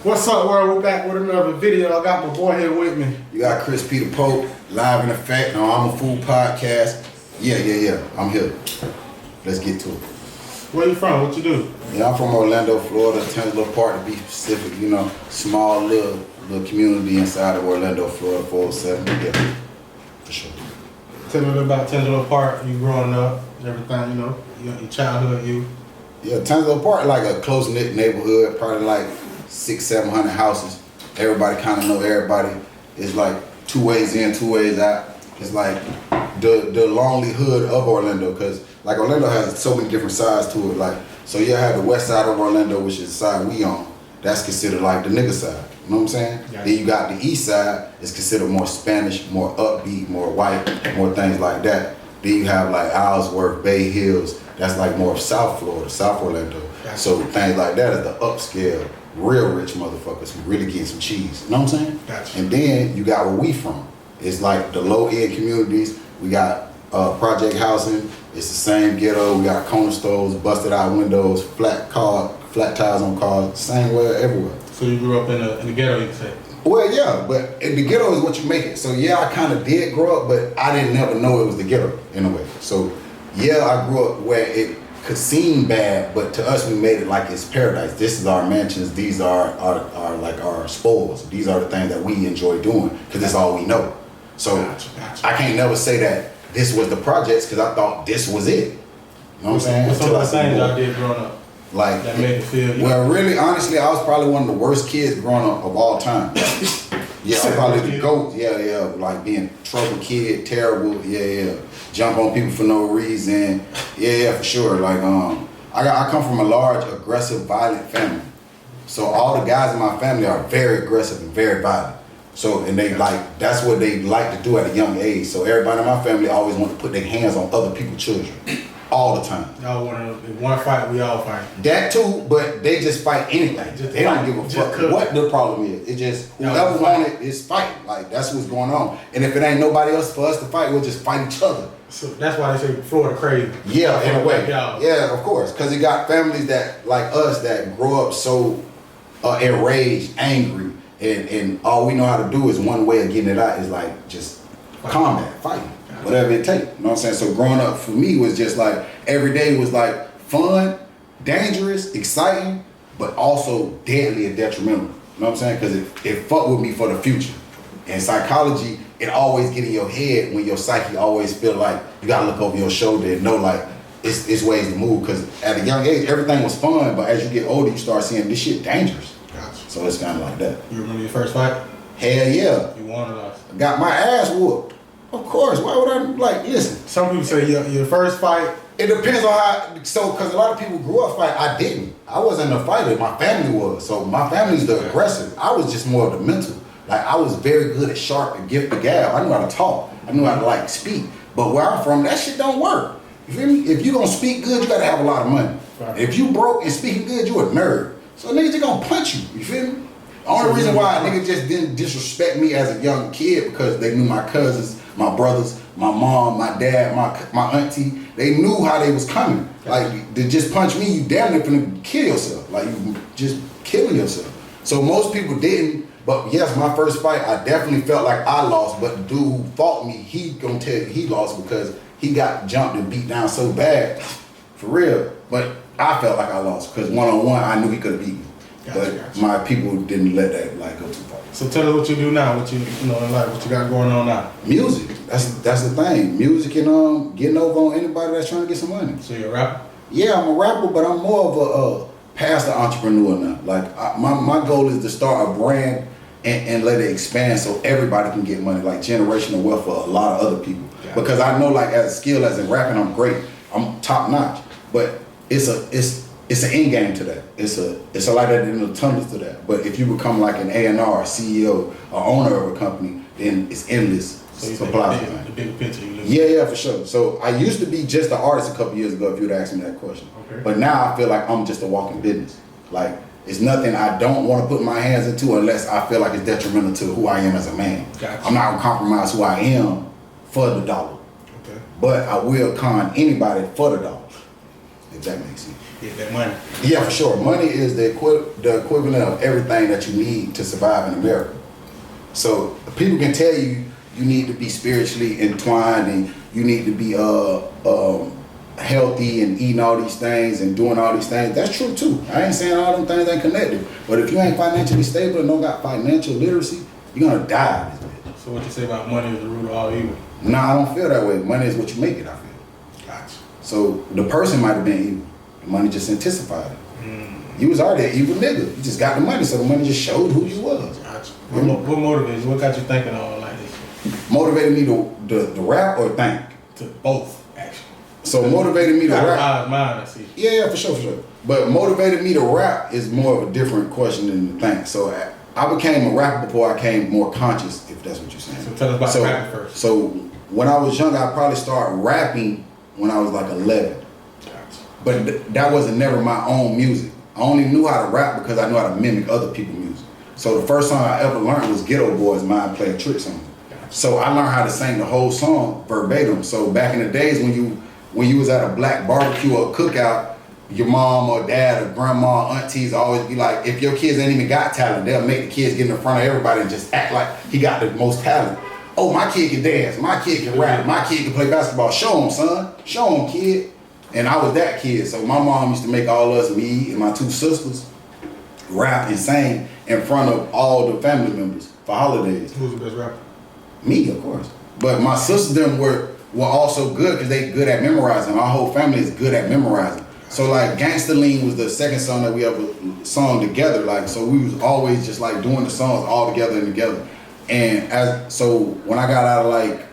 What's up, world? We're back with another video. I got my boy here with me. You got Chris Peter Pope, live in effect on I'm a Fool podcast. Yeah. I'm here. Let's get to it. Where you from? What you do? Yeah, I'm from Orlando, Florida, Tangelo Park to be specific. You know, small little community inside of Orlando, Florida, 407. Yeah, for sure. Tell me a little about Tangelo Park. You growing up, everything. You know, your childhood. Yeah, Tangelo Park like a close knit neighborhood, probably like 600-700 houses. Everybody kind of know everybody. It's like 2 ways in, 2 ways out. It's like the lonely hood of Orlando, because like Orlando has so many different sides to it. Like, so you have the west side of Orlando, which is the side we on. That's considered like the nigga side. You know what I'm saying? Yeah. Then you got the east side. It's considered more Spanish, more upbeat, more white, more things like that. Then you have like Ellsworth, Bay Hills. That's like more of South Florida, South Orlando. Gotcha. So things like that is the upscale, real rich motherfuckers who really get some cheese. You know what I'm saying? Gotcha. And then you got where we from. It's like the low end communities. We got project housing. It's the same ghetto. We got corner stores, busted out windows, flat tires on cars. Same way everywhere. So you grew up in the ghetto, you could say? Well, yeah, but in the ghetto is what you make it. So yeah, I kind of did grow up, but I didn't never know it was the ghetto in a way. So yeah, I grew up where it could seem bad, but to us we made it like it's paradise. This is our mansions. These are like our spoils. These are the things that we enjoy doing because it's all we know. So gotcha. I can't never say that this was the projects because I thought this was it. You know what I'm saying? What's some of the things y'all did growing up? Like that made it feel. Well, really, honestly, I was probably one of the worst kids growing up of all time. Yeah, I'm probably the GOAT. Yeah, like being trouble kid, terrible. Yeah. Jump on people for no reason. Yeah, for sure. Like I come from a large, aggressive, violent family. So all the guys in my family are very aggressive and very violent. So, and they like, that's what they like to do at a young age. So everybody in my family always want to put their hands on other people's children. All the time. Y'all want to fight, we all fight. That too, but they just fight anything. They don't give a fuck what the problem is. It just, whoever want it is fighting. Like, that's what's going on. And if it ain't nobody else for us to fight, we'll just fight each other. So that's why they say Florida crazy. Yeah, in a way. Yeah, of course. Because it got families that, like us, that grow up so enraged, angry, and all we know how to do is one way of getting it out is like just combat, fighting. Whatever it takes, you know what I'm saying? So growing up for me was just like, every day was like fun, dangerous, exciting, but also deadly and detrimental. You know what I'm saying? Because it fucked with me for the future. And psychology, it always get in your head when your psyche always feel like you gotta look over your shoulder and know like it's ways to move. Because at a young age, everything was fun, but as you get older, you start seeing this shit dangerous. Gotcha. So it's kind of like that. You remember your first fight? Hell yeah. You won or lost? I got my ass whooped. Of course, why would I, like, listen. Some people say your first fight. It depends on how, so, because a lot of people grew up fighting. I didn't. I wasn't a fighter, my family was. So my family's the aggressive. I was just more of the mental. Like, I was very good at sharp and gift the gab. I knew how to talk. I knew how to, like, speak. But where I'm from, that shit don't work. You feel me? If you gonna speak good, you gotta have a lot of money. Right. If you broke and speaking good, you a nerd. So niggas just gonna punch you. You feel me? The only reason why niggas just didn't disrespect me as a young kid because they knew my cousins, my brothers, my mom, my dad, my auntie. They knew how they was coming. Like, to just punch me, you damn near finna kill yourself. Like, you just killing yourself. So most people didn't. But yes, my first fight, I definitely felt like I lost. But the dude who fought me, he gonna tell you he lost because he got jumped and beat down so bad, for real. But I felt like I lost because one-on-one, I knew he could have beat me. But my people didn't let that like go too far. So tell us what you do now, what you know in life, what you got going on now. Music. That's the thing. Music and getting over on anybody that's trying to get some money. So you're a rapper? Yeah, I'm a rapper, but I'm more of a past the entrepreneur now. Like my goal is to start a brand and let it expand so everybody can get money, like generational wealth for a lot of other people. Yeah. Because I know like as a skill as in rapping, I'm great. I'm top notch. But it's an end game to that. It's a lot that in the tunnels to that. But if you become like an A&R, CEO, or owner of a company, then it's endless supply. The bigger picture you live in. Yeah, for sure. So I used to be just an artist a couple years ago if you'd asked me that question. Okay. But now I feel like I'm just a walking business. Like it's nothing I don't want to put my hands into unless I feel like it's detrimental to who I am as a man. Gotcha. I'm not gonna compromise who I am for the dollar. Okay. But I will con anybody for the dollar. If that makes sense. get that money. Yeah, for sure. Money is the equivalent of everything that you need to survive in America. So people can tell you need to be spiritually entwined and you need to be healthy and eating all these things and doing all these things. That's true too. I ain't saying all them things ain't connected. But if you ain't financially stable and don't got financial literacy, you're gonna die. So what you say about money is the root of all evil? Nah, I don't feel that way. Money is what you make it, I feel. Gotcha. So the person might have been evil. The money just intensified it. You was already an evil nigga. You just got the money, so the money just showed who you was. Gotcha. What motivated you? What got you thinking all like this? Motivated me to rap or think? To both, actually. So motivated me to rap. Mine, I see. Yeah, for sure. But motivated me to rap is more of a different question than to think. So I became a rapper before I became more conscious, if that's what you're saying. So tell us about rapping first. So when I was young, I probably started rapping when I was like 11. Gotcha. But that wasn't never my own music. I only knew how to rap because I knew how to mimic other people's music. So the first song I ever learned was Ghetto Boys' Mind Play a Trick Song. Gotcha. So I learned how to sing the whole song verbatim. So back in the days when you was at a black barbecue or a cookout, your mom or dad or grandma, aunties always be like, if your kids ain't even got talent, they'll make the kids get in front of everybody and just act like he got the most talent. Oh, my kid can dance, my kid can rap, my kid can play basketball. Show him, son. Show him, kid. And I was that kid. So my mom used to make all us, me and my two sisters, rap and sing in front of all the family members for holidays. Who's the best rapper? Me, of course. But my sisters them were also good because they good at memorizing. My whole family is good at memorizing. So like Gangsta Lean was the second song that we ever sung together. Like, so we was always just like doing the songs all together and together. And so when I got out of like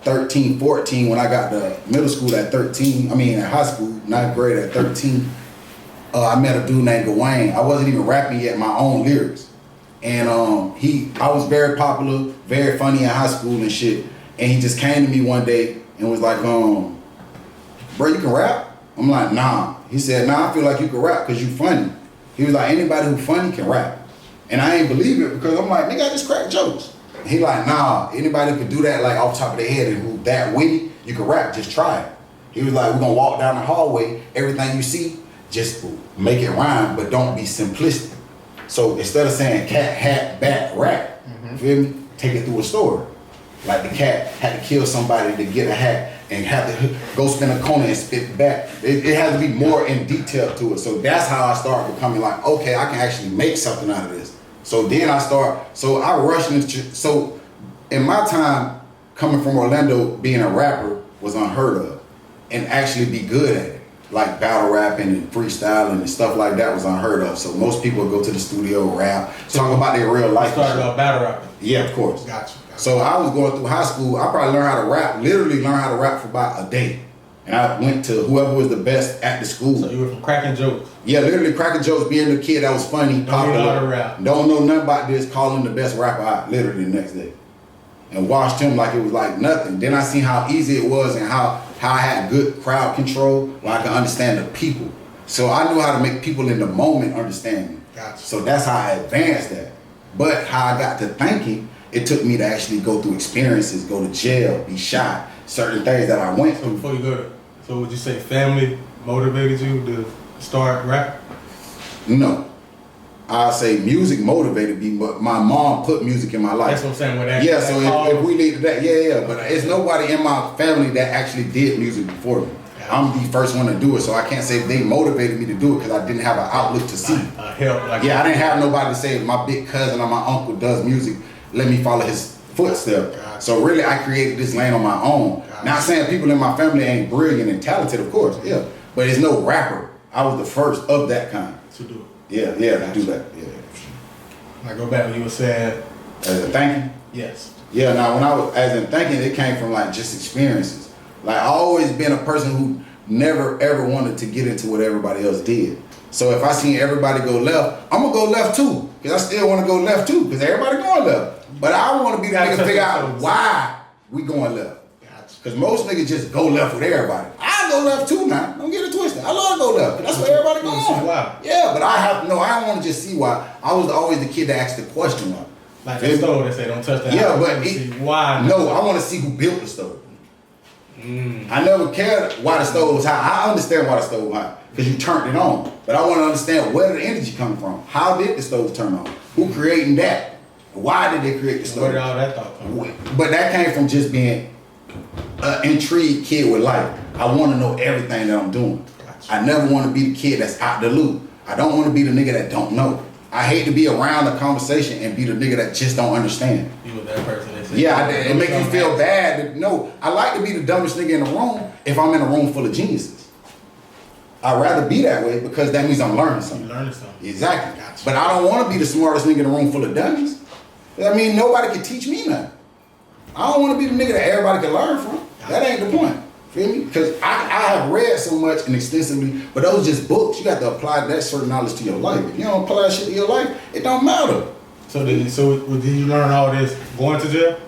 13, 14, when I got to middle school at 13, at high school, 9th grade at 13, I met a dude named Gawain. I wasn't even rapping yet my own lyrics. And I was very popular, very funny in high school and shit. And he just came to me one day and was like, bro, you can rap? I'm like, nah. He said, nah, I feel like you can rap because you funny. He was like, anybody who funny can rap. And I ain't believe it because I'm like, nigga, I just crack jokes. He like, nah, anybody who can do that like off the top of their head and who that witty, you can rap, just try it. He was like, we're gonna walk down the hallway, everything you see, just make it rhyme, but don't be simplistic. So instead of saying cat, hat, bat, rat, you feel me? Take it through a story. Like the cat had to kill somebody to get a hat and have to go spin a corner and spit back. It has to be more in detail to it. So that's how I started becoming like, okay, I can actually make something out of this. So then I rushed into, so in my time, coming from Orlando, being a rapper was unheard of and actually be good at it. Like battle rapping and freestyling and stuff like that was unheard of. So most people would go to the studio, rap, talk about their real life. You started about battle rapping? Yeah, of course. Gotcha. So I was going through high school. I probably learned how to rap, literally learned how to rap for about a day. And I went to whoever was the best at the school. So you were from cracking jokes? Yeah, literally cracking jokes, being the kid that was funny, popular. Don't know how to rap. Don't know nothing about this, calling the best rapper out literally the next day. And watched him like it was like nothing. Then I seen how easy it was and how I had good crowd control where I could understand the people. So I knew how to make people in the moment understand me. Gotcha. So that's how I advanced that. But how I got to thinking, it took me to actually go through experiences, go to jail, be shot, certain things that I went through. Before you go, so would you say family motivated you to start rapping? No. I say music motivated me, but my mom put music in my life. That's what I'm saying. With that, yeah, so if we lead to that, yeah. But it's nobody in my family that actually did music before me. I'm the first one to do it, so I can't say they motivated me to do it because I didn't have an outlet to see. I didn't have nobody to say my big cousin or my uncle does music. Let me follow his footsteps. Gotcha. So really, I created this lane on my own. Gotcha. Not saying people in my family ain't brilliant and talented, of course, yeah. But there's no rapper. I was the first of that kind. To do it. Yeah, to do that. Yeah. I go back when you were saying. As a thinking? Yes. Yeah, now when I was, as in thinking, it came from like just experiences. Like I always been a person who never ever wanted to get into what everybody else did. So if I seen everybody go left, I'm gonna go left too. Cause I still wanna go left too, cause everybody going left. But I wanna be the nigga to figure out why we going left. Cause most niggas just go left with everybody. I go left too now. Don't get it twisted. I love to go left. That's where everybody going. See why? Yeah, but I don't want to just see why. I was always the kid that asked the question why. Like the stove, they say don't touch that. Yeah, but see why? No, I want to see who built the stove. I never cared why the stove was hot. I understand why the stove was hot because you turned it on. But I want to understand where did the energy come from? How did the stove turn on? Who creating that? Why did they create the stove? Where did all that thought come from? But that came from just being an intrigued kid with life. I want to know everything that I'm doing. Gotcha. I never want to be the kid that's out the loop. I don't want to be the nigga that don't know. I hate to be around the conversation and be the nigga that just don't understand. You were that person that said, yeah, it make you feel bad. No, I like to be the dumbest nigga in the room if I'm in a room full of geniuses. I'd rather be that way because that means I'm learning something. You're learning something. Exactly. Gotcha. But I don't want to be the smartest nigga in a room full of dummies. I mean, nobody can teach me nothing. I don't want to be the nigga that everybody can learn from. That ain't the point. Feel me? Because I have read so much and extensively, but those just books. You got to apply that certain knowledge to your life. If you don't apply that shit to your life, it don't matter. So did you learn all this going to jail?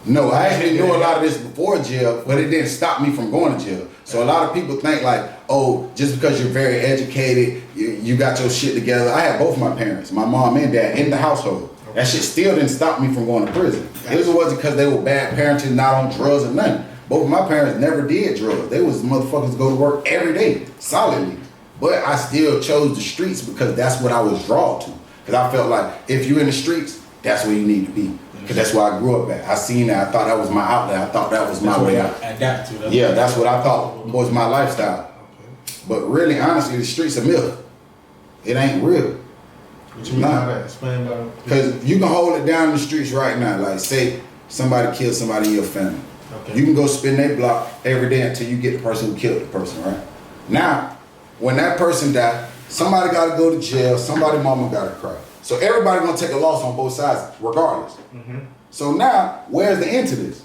No, I actually knew a lot of this before jail, but it didn't stop me from going to jail. So a lot of people think like, oh, just because you're very educated, you got your shit together. I had both my parents, my mom and dad, in the household. Okay. That shit still didn't stop me from going to prison. It wasn't because they were bad parenting, not on drugs or nothing. Both of my parents never did drugs. They was motherfuckers to go to work every day, solidly. But I still chose the streets because that's what I was drawn to. Because I felt like if you're in the streets, that's where you need to be. Because that's where I grew up at. I seen that. I thought that was my outlet. I thought that was my way out. Adapt to. Yeah, that's what I thought was my lifestyle. Okay. But really, honestly, the streets are myth. It ain't real. What you mean by that? Explain about it. Because you can hold it down in the streets right now. Like, say somebody killed somebody in your family. Okay. You can go spin their block every day until you get the person who killed the person, right? Now, when that person died, somebody got to go to jail. Somebody mama got to cry. So everybody gonna take a loss on both sides, regardless. Mm-hmm. So now, where's the end to this?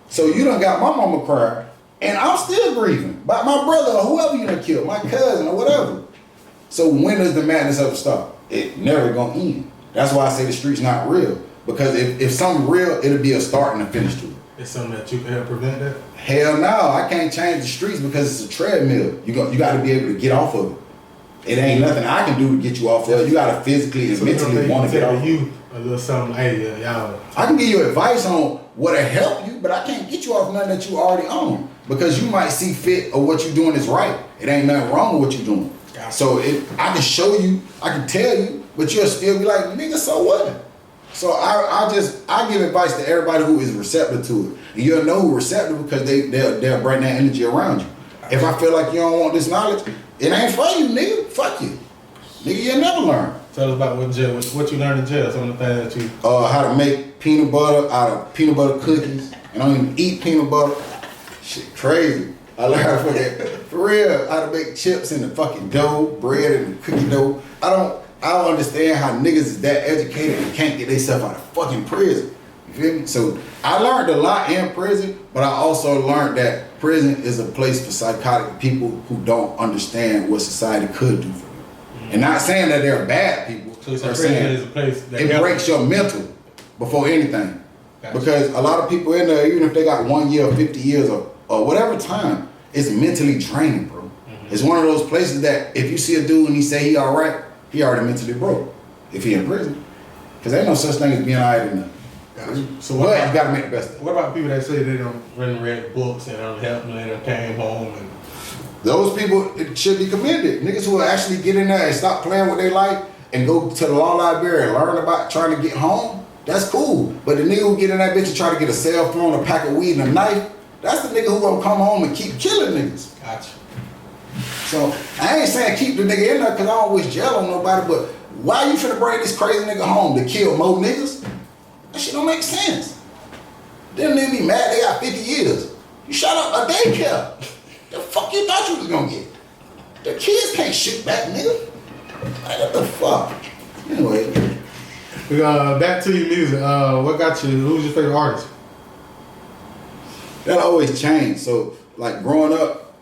So you done got my mama crying, and I'm still grieving about my brother or whoever you done killed, my cousin or whatever. So when does the madness ever stop? It never gonna end. That's why I say the street's not real. Because if something real, it'll be a start and a finish to it. It's something that you can help prevent that? Hell no, I can't change the streets because it's a treadmill. You got to be able to get off of it. It ain't nothing I can do to get you off of it. You got to physically and mentally want to get off. You a little something, hey, y'all. I can give you advice on what'll help you, but I can't get you off nothing that you already own. Because you might see fit or what you're doing is right. It ain't nothing wrong with what you're doing. Gotcha. So I can show you, I can tell you, but you'll still be like, nigga, so what? So I give advice to everybody who is receptive to it. And you'll know who's receptive because they'll bring that energy around you. If I feel like you don't want this knowledge, it ain't for you, nigga. Fuck you. Nigga, you'll never learn. Tell us about what you learned in jail, some of the things that you... How to make peanut butter out of peanut butter cookies. And I don't even eat peanut butter. Shit, crazy. I learned for real, how to make chips in the fucking dough, bread and the cookie dough. I don't understand how niggas is that educated and can't get themselves out of fucking prison. You feel me? So I learned a lot in prison, but I also learned that prison is a place for psychotic people who don't understand what society could do for them. Mm-hmm. And not saying that they're bad people. So prison is a place that it breaks your mental before anything. Gotcha. Because a lot of people in there, even if they got 1 year or 50 years or whatever time, it's mentally draining, bro. Mm-hmm. It's one of those places that if you see a dude and he say he all right, he already mentally broke if he in prison. Because ain't no such thing as being all right in there. Gotcha. So you gotta make the best of it. What about people that say they don't read books and don't help them, they done came home and... Those people should be commended. Niggas who will actually get in there and stop playing with their life and go to the law library and learn about trying to get home, that's cool. But the nigga who get in that bitch and try to get a cell phone, a pack of weed, and a knife, that's the nigga who gonna come home and keep killing niggas. Gotcha. So I ain't saying keep the nigga in there because I don't wish jail on nobody, but why you finna bring this crazy nigga home to kill more niggas? That shit don't make sense. Them niggas be mad they got 50 years. You shot up a daycare. The fuck you thought you was gonna get? The kids can't shoot back, nigga. Like, what the fuck? Anyway. Back to your music. What got you? Who's your favorite artist? That always changed. So, like, growing up,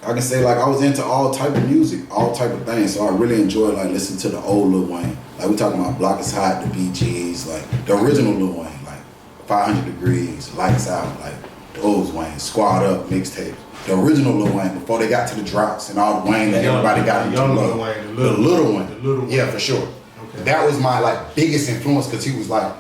I can say, like, I was into all type of music, all type of things. So I really enjoyed, like, listening to the old Lil Wayne. Like, we talking about Block is Hot, the BGs, like, the original Lil Wayne, like, 500 Degrees, Lights Out, like, those Wayne, Squad Up, mixtapes. The original Lil Wayne, before they got to the droughts and all the Wayne that everybody got into love. The little Wayne. Yeah, for sure. Okay. That was my, like, biggest influence because he was, like,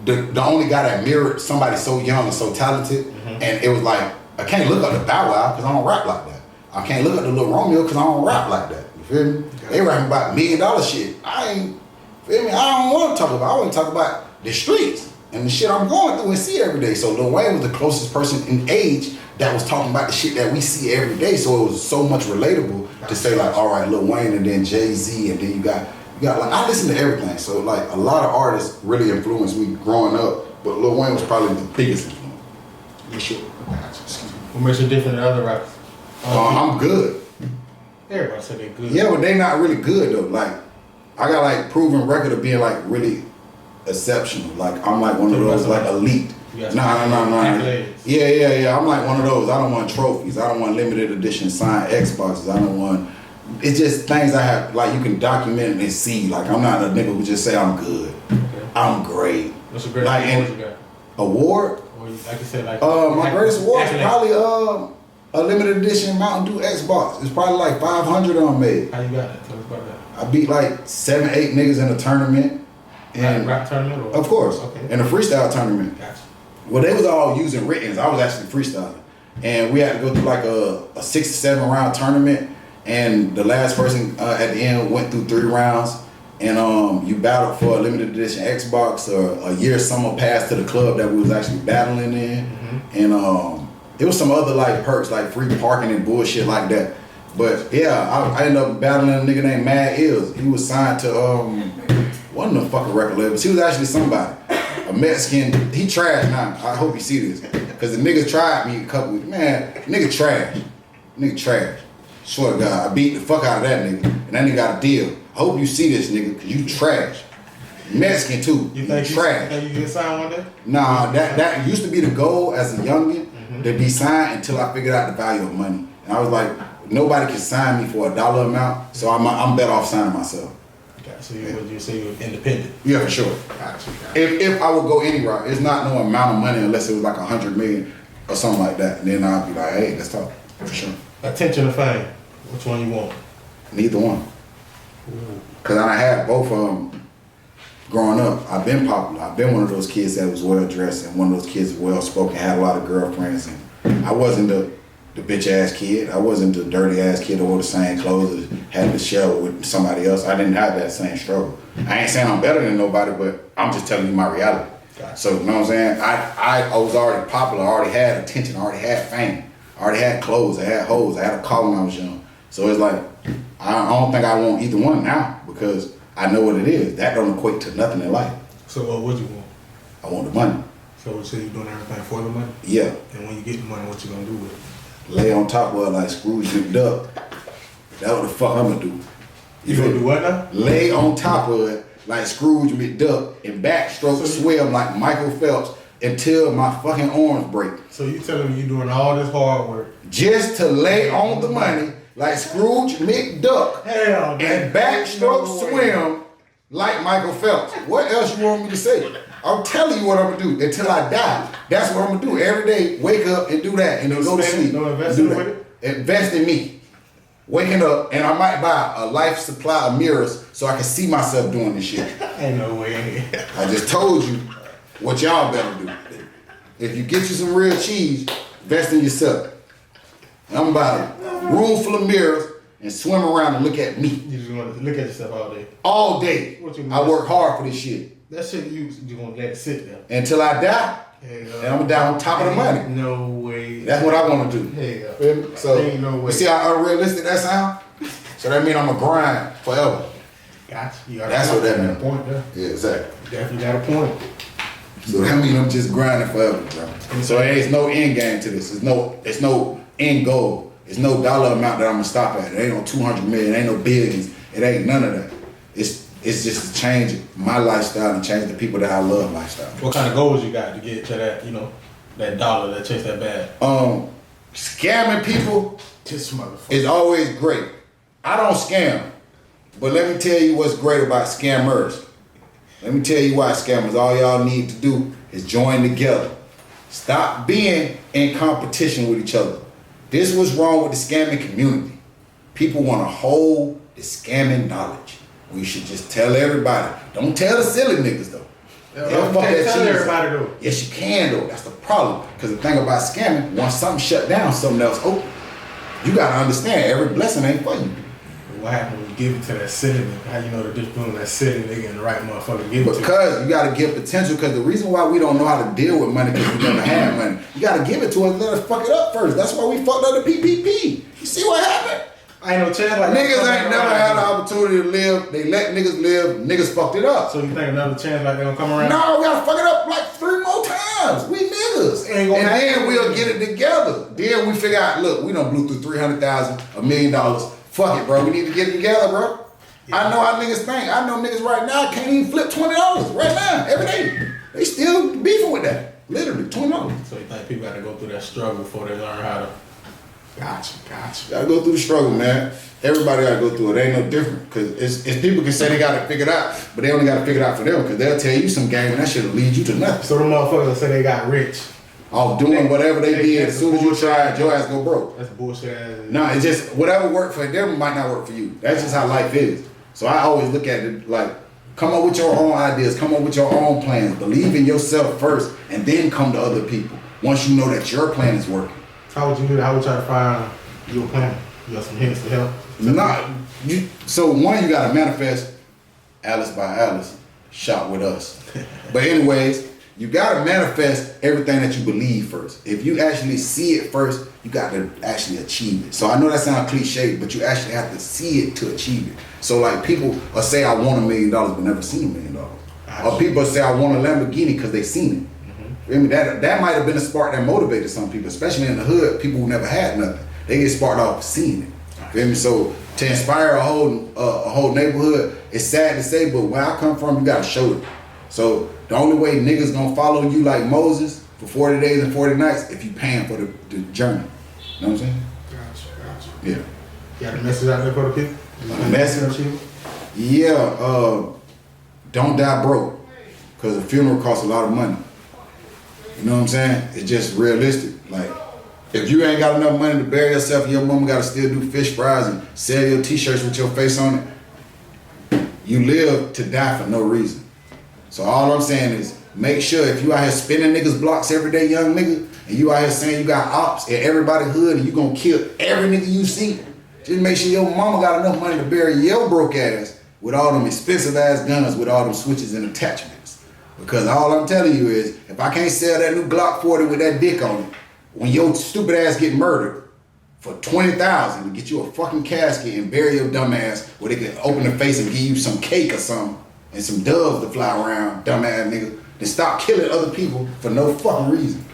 the only guy that mirrored somebody so young and so talented. Mm-hmm. And it was, like, I can't look up the Bow Wow because I don't rap like that. I can't look up the Lil Romeo because I don't rap like that. You feel me? They rapping about $1 million shit. I ain't, feel me? I don't want to talk about. I want to talk about the streets and the shit I'm going through and see every day. So Lil Wayne was the closest person in age that was talking about the shit that we see every day. So it was so much relatable to say like, all right, Lil Wayne and then Jay-Z and then you got like, I listen to everything. So like a lot of artists really influenced me growing up, but Lil Wayne was probably the biggest influence. You sure? What makes you different than other rappers? I'm good. Everybody said they good. Yeah, but they not really good though. Like, I got like proven record of being like really exceptional. Like, I'm like one of those like elite. Nah. Yeah. I'm like one of those. I don't want trophies. I don't want limited edition signed Xboxes. I don't want. It's just things I have like you can document and see. Like, I'm not a nigga who just say I'm good. Okay. I'm great. What's the greatest award you got? Award? Or like you said, like my greatest award is probably a limited edition Mountain Dew Xbox. It's probably like 500 on made. How you got that? Tell us about that. I beat like 7, 8 niggas in a tournament. And rap tournament? Or? Of course. Okay. In a freestyle tournament. Gotcha. Well, they was all using writtens. I was actually freestyling. And we had to go through like a 6 to 7 round tournament. And the last person at the end went through 3 rounds. And you battled for a limited edition Xbox or a year summer pass to the club that we was actually battling in. Mm-hmm. And there was some other like perks like free parking and bullshit like that. But yeah, I ended up battling a nigga named Mad Ills. He was signed to one of the fucking record labels. He was actually somebody. A Mexican, he trash now. I hope you see this. Cause the nigga tried me a couple weeks. Man, nigga trash. Nigga trash. Swear to God, I beat the fuck out of that nigga. And that nigga got a deal. I hope you see this nigga, cause you trash. Mexican too. You think trash. You think you get signed one day? Nah, that used to be the goal as a youngin', to be signed until I figured out the value of money. And I was like, nobody can sign me for a dollar amount, so I'm better off signing myself. Okay, so you say you're independent? Yeah, for sure. Gotcha. If I would go anywhere, it's not no amount of money unless it was like 100 million or something like that. And then I'd be like, hey, let's talk. For sure. Attention or fame? Which one you want? Neither one. Cause I had both of them growing up. I've been popular. I've been one of those kids that was well dressed and one of those kids well spoken, had a lot of girlfriends, and I wasn't the bitch ass kid. I wasn't the dirty ass kid that wore the same clothes or had to share with somebody else. I didn't have that same struggle. I ain't saying I'm better than nobody, but I'm just telling you my reality. Gotcha. So you know what I'm saying? I was already popular, I already had attention, I already had fame, I already had clothes, I had hoes, I had a car when I was young. So it's like, I don't think I want either one now because I know what it is. That don't equate to nothing in life. So what would you want? I want the money. So you say you're doing everything for the money? Yeah. And when you get the money, what you gonna do with it? Lay on top of it like Scrooge McDuck. That's what the fuck I'm gonna do. You gonna do what now? Lay on top of it like Scrooge McDuck and backstroke swim like Michael Phelps until my fucking arms break. So you telling me you doing all this hard work just to lay on the money like Scrooge McDuck and backstroke swim like Michael Phelps. What else you want me to say? I'm telling you what I'm gonna do until I die. That's what I'm gonna do every day. Wake up and do that, and then go to sleep. No investing with it? Invest in me. Waking up, and I might buy a life supply of mirrors so I can see myself doing this shit. Ain't no way. I just told you what y'all better do. If you get you some real cheese, invest in yourself. And I'm about a room full of mirrors and swim around and look at me. You just want to look at yourself all day? All day. What you mean? I work hard for this shit. That shit you gonna let it sit there. Until I die. And I'm gonna die on top of the money. No way. That's what I wanna do. Hell. So ain't no way. You see how unrealistic that sound? So that means I'm gonna grind forever. Gotcha. That's what that means. Point there. Yeah, exactly. You definitely got a point. So that means I'm just grinding forever, bro. So there's no end game to this. There's no end goal. There's no dollar amount that I'm gonna stop at. It ain't no 200 million, it ain't no billions. It ain't none of that. It's just to change my lifestyle and change the people that I love lifestyle. What kind of goals you got to get to that, that dollar that chase that bag? Scamming people This motherfucker is always great. I don't scam, but let me tell you what's great about scammers. Let me tell you why scammers, all y'all need to do is join together. Stop being in competition with each other. This was wrong with the scamming community. People want to hold the scamming knowledge. We should just tell everybody. Don't tell the silly niggas though. They'll fuck that Tell cheese. everybody though. Yes, you can though. That's the problem. Because the thing about scamming, once something shut down, something else open. You gotta understand, every blessing ain't for you. What happened when you give it to that city? How you know the difference between that city nigga and the right motherfucker to give it to? Because you gotta give potential. Because the reason why we don't know how to deal with money because we never had money, you gotta give it to us. Let us fuck it up first. That's why we fucked up the PPP. You see what happened? I ain't no chance like Niggas ain't never had the opportunity to live. They let niggas live. Niggas fucked it up. So you think another chance like they gonna come around? No, we gotta fuck it up like 3 more times. We niggas. Ain't gonna And then happen. we'll get it together. Then we figure out, look, we done blew through 300,000, $1 million. Fuck it, bro. We need to get it together, bro. Yeah. I know how niggas think. I know niggas right now can't even flip $20 right now, every day. They still beefing with that. Literally, $20. So you think people got to go through that struggle before they learn how to? Gotcha. Gotta go through the struggle, man. Everybody gotta go through it. It ain't no different. Cause it's people can say they got it figured out, but they only got to figure it out for them. Cause they'll tell you some game and that shit'll lead you to nothing. So the motherfuckers that say they got rich. Off doing whatever they did, as soon as you try it, your ass go broke. That's bullshit ass. No, it's just whatever worked for them might not work for you. That's just how life is. So I always look at it like, come up with your own ideas, come up with your own plans, believe in yourself first, and then come to other people. Once you know that your plan is working. How would you do that? How would you try to find your plan? You got some hints to help? So one, you gotta manifest Alice by Alice, shop with us. But anyways, you gotta manifest everything that you believe first. If you actually see it first, you got to actually achieve it. So I know that sounds cliche, but you actually have to see it to achieve it. So like people will say I want $1 million but never seen $1 million. Or people say I want a Lamborghini because they seen it. I mean, that might have been a spark that motivated some people, especially in the hood, people who never had nothing. They get sparked off seeing it. Feel me? So to inspire a whole neighborhood, it's sad to say, but where I come from, you gotta show it. So the only way niggas gonna follow you like Moses for 40 days and 40 nights if you paying for the journey. You know what I'm saying? Gotcha. Yeah. You got a message out there for the people? A message? Yeah, don't die broke. Because a funeral costs a lot of money. You know what I'm saying? It's just realistic. Like, if you ain't got enough money to bury yourself, your mama gotta still do fish fries and sell your t-shirts with your face on it. You live to die for no reason. So all I'm saying is, make sure if you out here spinning niggas blocks every day, young nigga, and you out here saying you got ops in everybody hood and you gonna kill every nigga you see, just make sure your mama got enough money to bury your broke ass with all them expensive ass guns with all them switches and attachments. Because all I'm telling you is, if I can't sell that new Glock 40 with that dick on it, when your stupid ass get murdered for $20,000 to get you a fucking casket and bury your dumb ass where they can open the face and give you some cake or something and some doves to fly around, dumb ass nigga, then stop killing other people for no fucking reason.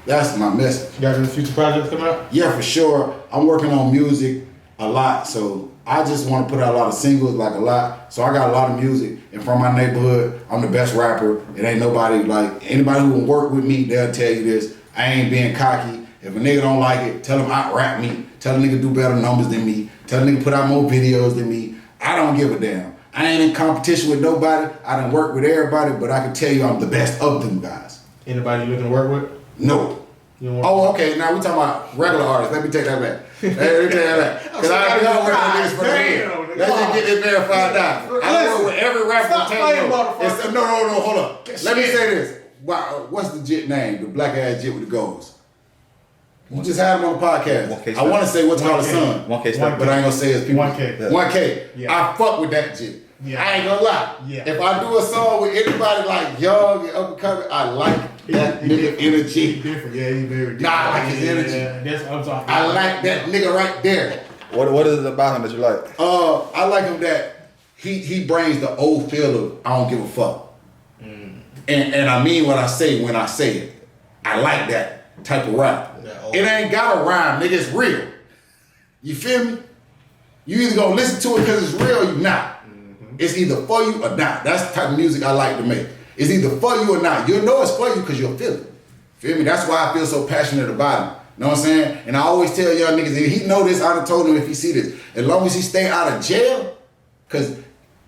That's my message. You got any future projects coming out? Yeah, for sure. I'm working on music a lot, so I just want to put out a lot of singles, like a lot. So I got a lot of music, and from my neighborhood, I'm the best rapper. It ain't nobody, like, anybody who will work with me, they'll tell you this. I ain't being cocky. If a nigga don't like it, tell him out-rap me. Tell a nigga do better numbers than me. Tell a nigga put out more videos than me. I don't give a damn. I ain't in competition with nobody. I done work with everybody, but I can tell you I'm the best of them guys. Anybody you looking to work with? No. You don't want Oh, okay. Now we talking about regular artists. Let me take that back. Let me take that back. Because I don't work with niggas for the hood. Let's just get this verified now. I work with every rapper from Tangelo. No, hold up. Let me say this. Wow, what's the jit name? The black ass jit with the goals. You just had him on the podcast. I want to say what's called a son. 1K but I ain't gonna say his people. 1K. 1K. Yeah. I fuck with that jit. Yeah. I ain't gonna lie. Yeah. If I do a song with anybody like young and up and coming, I like that nigga energy. He's different. Yeah, he's very different. Nah, I like his energy. Yeah, that's what I'm talking I about. like that nigga right there. What is it about him that you like? I like him that he brings the old feel of I don't give a fuck. And I mean what I say when I say it. I like that type of rap. It ain't got a rhyme, nigga, it's real. You feel me? You either gonna listen to it because it's real or you not. It's either for you or not. That's the type of music I like to make. It's either for you or not. You'll know it's for you because you'll feel it. Feel me? That's why I feel so passionate about it. You know what I'm saying? And I always tell young niggas, and he know this, I done told him if he see this, as long as he stay out of jail, because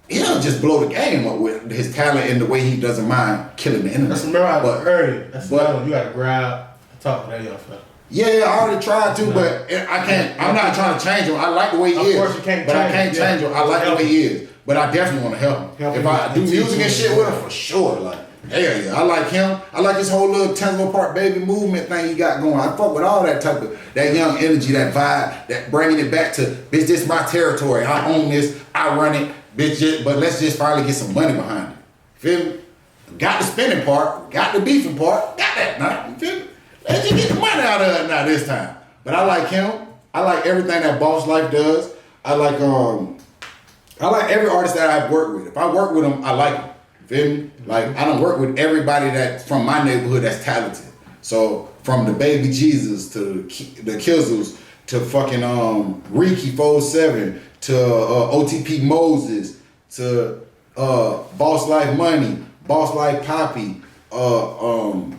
he'll just blow the game up with his talent and the way he doesn't mind killing the internet. That's remember I was early. That's but- another one. You gotta grab and talk to that young fella. Yeah, I already tried to, but I can't. I'm not trying to change him. I like the way he is. Of course you can't but I change can't him. change him. I like the way he is. but I definitely want to help him. If I do music and shit with him, for sure. Like, hell yeah, I like him. I like his whole little Tangelo Park baby movement thing he got going. I fuck with all that type of, that young energy, that vibe, that bringing it back to, bitch, this my territory. I own this, I run it, bitch, but let's just finally get some money behind it. Feel me? Got the spending part, got the beefing part, got that now. You feel me? Let's just get the money out of it now this time. But I like him. I like everything that Boss Life does. I like every artist that I've worked with. If I work with them, I like them. Feel me? Like, I don't work with everybody that's from my neighborhood that's talented. So from the Baby Jesus to the Kizzles to fucking Reiki 47 to OTP Moses to Boss Life Money, Boss Life Poppy, don't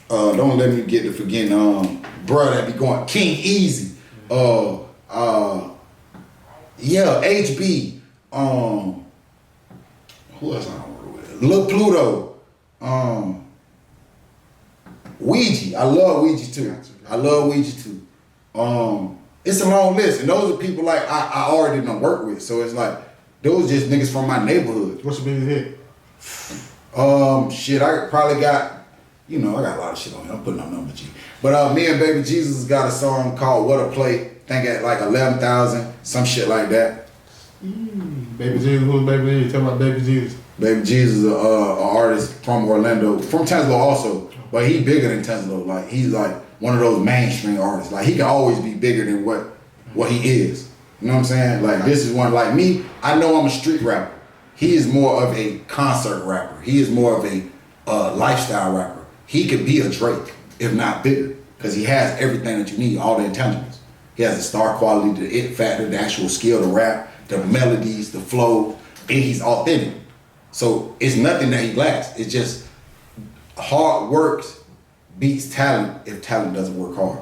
let me get to forgetting bro that be going King Easy, yeah, HB, who else I don't work with? Lil Pluto, Ouija. I love Ouija too. It's a long list, and those are people like I already done work with. So it's like those just niggas from my neighborhood. What's your biggest hit? Shit, I probably got, I got a lot of shit on here. I'm putting up number G. But me and Baby Jesus got a song called What a Play. Think at like 11,000, some shit like that. Baby Jesus, who's Baby Jesus? Tell me about Baby Jesus. Baby Jesus, an artist from Orlando, from Tangelo also, but he bigger than Tangelo. Like, he's like one of those mainstream artists. Like, he can always be bigger than what he is. You know what I'm saying? Like, this is one, like me, I know I'm a street rapper. He is more of a concert rapper. He is more of a lifestyle rapper. He could be a Drake, if not bigger, because he has everything that you need, all the intangibles. He has the star quality, the it factor, the actual skill to rap, the melodies, the flow, and he's authentic. So it's nothing that he lacks. It's just hard work beats talent if talent doesn't work hard.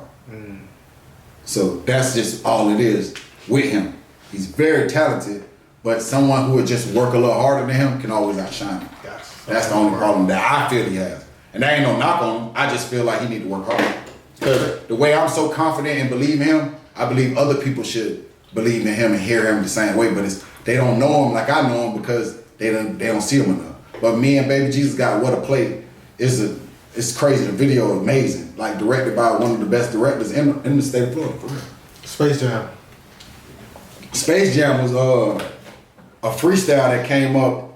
So that's just all it is with him. He's very talented, but someone who would just work a little harder than him can always outshine him. That's the only problem that I feel he has. And that ain't no knock on him. I just feel like he need to work harder. Because the way I'm so confident and believe in him, I believe other people should believe in him and hear him the same way. But they don't know him like I know him because they don't see him enough. But me and Baby Jesus got What a Play. It's crazy. The video is amazing. Like, directed by one of the best directors in the state of Florida. For real. Space Jam. Space Jam was a freestyle that came up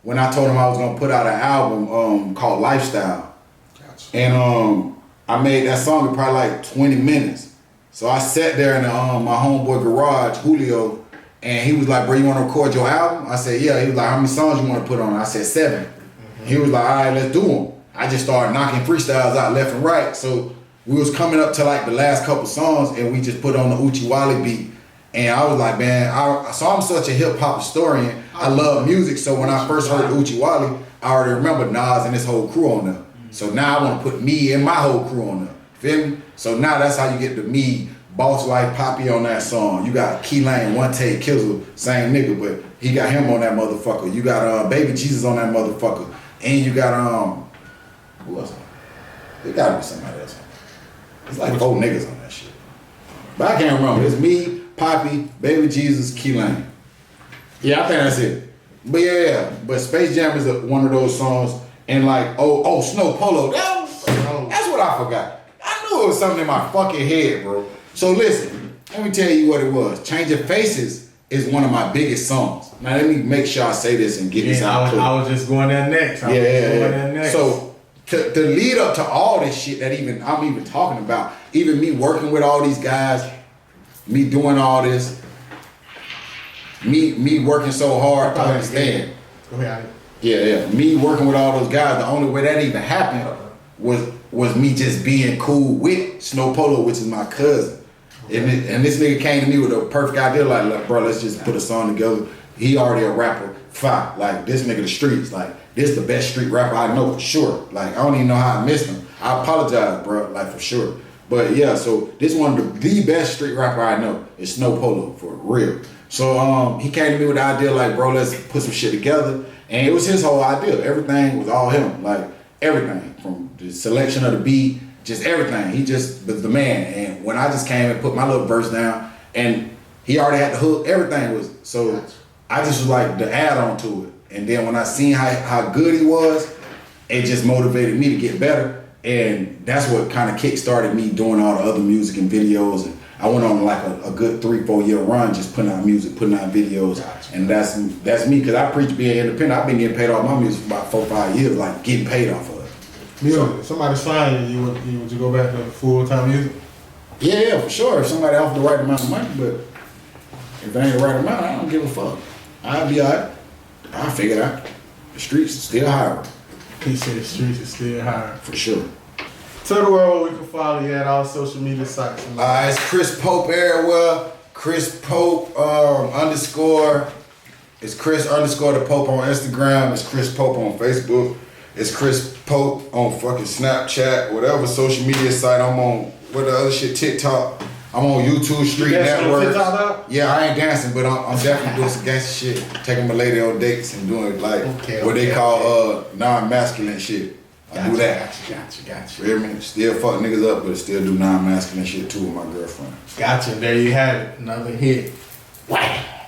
when I told him I was gonna put out an album called Lifestyle. Gotcha. And I made that song in probably like 20 minutes. So I sat there in my homeboy garage, Julio, and he was like, bro, you wanna record your album? I said, yeah. He was like, how many songs you wanna put on? I said, 7. He was like, all right, let's do them. I just started knocking freestyles out left and right. So we was coming up to like the last couple songs and we just put on the Uchi Wally beat. And I was like, man, so I'm such a hip hop historian. I love music. So when I first heard Uchi Wally, I already remember Nas and his whole crew on there. So now I want to put me and my whole crew on there. Feel me? So now that's how you get the me, Boss Life, Poppy on that song. You got Key Lane, One Take, Kizzle, same nigga, but he got him on that motherfucker. You got Baby Jesus on that motherfucker. And you got, who else? There gotta be somebody else. It's like 4 niggas on that shit. But I can't remember. It's me, Poppy, Baby Jesus, Key Lane. Yeah, I think that's it. But yeah. But Space Jam is one of those songs. And like, oh, Snow Polo. That's what I forgot. I knew it was something in my fucking head, bro. So listen, let me tell you what it was. Change of Faces is one of my biggest songs. Now let me make sure I say this and get this out. I was just going there next. So to lead up to all this shit that I'm even talking about, even me working with all these guys, me doing all this, me working so hard to understand. Go ahead. Yeah. Me working with all those guys, the only way that even happened was me just being cool with Snow Polo, which is my cousin. And this nigga came to me with a perfect idea, like, bro, let's just put a song together. He already a rapper, fine. Like, this nigga the streets, like, this the best street rapper I know for sure. Like, I don't even know how I missed him. I apologize, bro, like, for sure. But yeah, so this one of the best street rapper I know is Snow Polo, for real. So he came to me with the idea, like, bro, let's put some shit together. And it was his whole idea. Everything was all him, like, everything. From the selection of the beat, just everything. He just was the man. And when I just came and put my little verse down, and he already had the hook, everything was, so I just was like the add-on to it. And then when I seen how good he was, it just motivated me to get better. And that's what kind of kick-started me doing all the other music and videos. And I went on like a good 3-4 year run just putting out music, putting out videos. Gotcha. And that's me, because I preach being independent. I've been getting paid off my music for about 4-5 years, like getting paid off of it. Music. Somebody signed you, would you go back to full-time music? Yeah, for sure. If somebody offered the right amount of money, but if it ain't the right amount, I don't give a fuck. I'll be alright. I'll figure it out. The streets are still hiring. He said the streets is still hiring. For sure. Tell the world where we can follow you at all social media sites. It's Chris Pope everywhere. Chris Pope _ It's Chris _ the Pope on Instagram. It's Chris Pope on Facebook. It's Chris Pope on fucking Snapchat, whatever social media site I'm on. What the other shit, TikTok. I'm on YouTube Street Networks. Yeah, I ain't dancing, but I'm definitely doing some gangster shit. Taking my lady on dates and doing like what they call non-masculine shit. I do that. Gotcha. You hear me? Still fuck niggas up, but still do non-masculine shit too with my girlfriend. Gotcha. There you have it. Another hit. Whack.